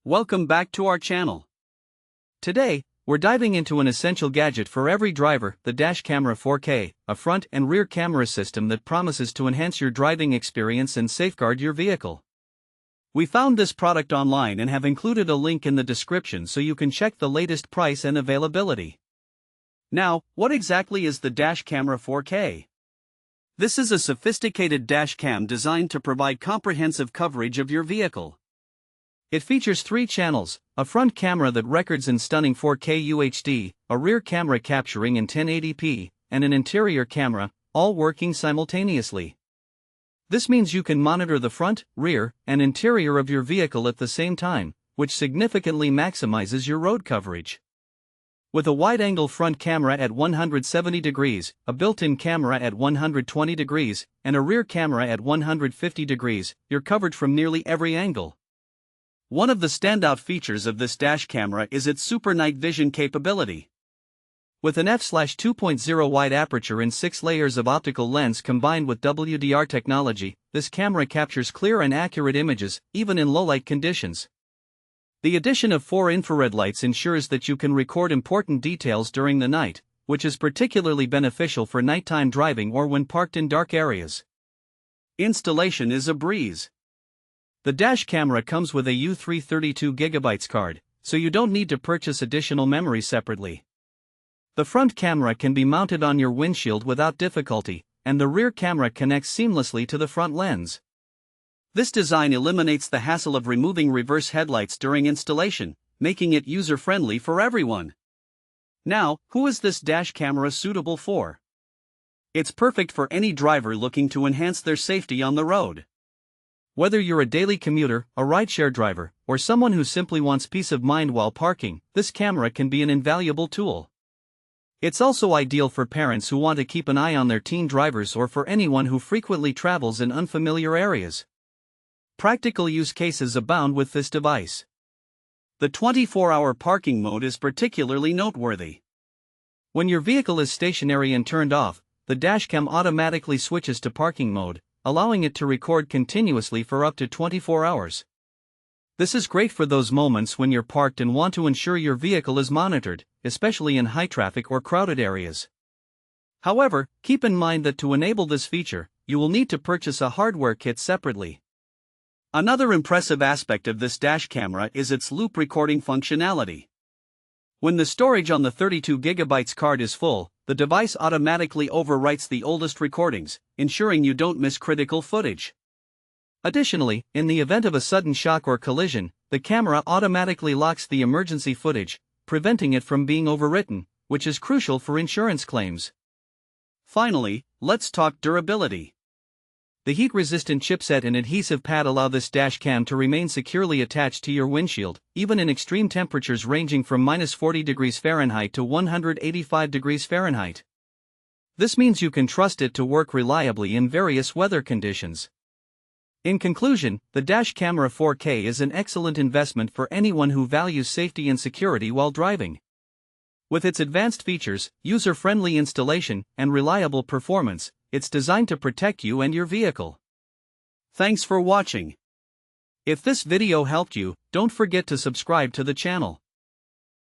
Welcome back to our channel. Today, we're diving into an essential gadget for every driver, the Dash Camera 4K, a front and rear camera system that promises to enhance your driving experience and safeguard your vehicle. We found this product online and have included a link in the description so you can check the latest price and availability. Now, what exactly is the Dash Camera 4K? This is a sophisticated dash cam designed to provide comprehensive coverage of your vehicle. It features 3 channels, a front camera that records in stunning 4K UHD, a rear camera capturing in 1080p, and an interior camera, all working simultaneously. This means you can monitor the front, rear, and interior of your vehicle at the same time, which significantly maximizes your road coverage. With a wide-angle front camera at 170 degrees, a built-in camera at 120 degrees, and a rear camera at 150 degrees, you're covered from nearly every angle. One of the standout features of this dash camera is its super night vision capability. With an f/2.0 wide aperture and 6 layers of optical lens combined with WDR technology, this camera captures clear and accurate images, even in low-light conditions. The addition of 4 infrared lights ensures that you can record important details during the night, which is particularly beneficial for nighttime driving or when parked in dark areas. Installation is a breeze. The dash camera comes with a U332GB card, so you don't need to purchase additional memory separately. The front camera can be mounted on your windshield without difficulty, and the rear camera connects seamlessly to the front lens. This design eliminates the hassle of removing reverse headlights during installation, making it user-friendly for everyone. Now, who is this dash camera suitable for? It's perfect for any driver looking to enhance their safety on the road. Whether you're a daily commuter, a rideshare driver, or someone who simply wants peace of mind while parking, this camera can be an invaluable tool. It's also ideal for parents who want to keep an eye on their teen drivers or for anyone who frequently travels in unfamiliar areas. Practical use cases abound with this device. The 24-hour parking mode is particularly noteworthy. When your vehicle is stationary and turned off, the dashcam automatically switches to parking mode, allowing it to record continuously for up to 24 hours. This is great for those moments when you're parked and want to ensure your vehicle is monitored, especially in high traffic or crowded areas. However, keep in mind that to enable this feature, you will need to purchase a hardware kit separately. Another impressive aspect of this dash camera is its loop recording functionality. When the storage on the 32GB card is full, the device automatically overwrites the oldest recordings, ensuring you don't miss critical footage. Additionally, in the event of a sudden shock or collision, the camera automatically locks the emergency footage, preventing it from being overwritten, which is crucial for insurance claims. Finally, let's talk durability. The heat-resistant chipset and adhesive pad allow this dash cam to remain securely attached to your windshield, even in extreme temperatures ranging from -40 degrees Fahrenheit to 185 degrees Fahrenheit. This means you can trust it to work reliably in various weather conditions. In conclusion, the Dash Camera 4K is an excellent investment for anyone who values safety and security while driving. With its advanced features, user-friendly installation, and reliable performance, it's designed to protect you and your vehicle. Thanks for watching. If this video helped you, don't forget to subscribe to the channel.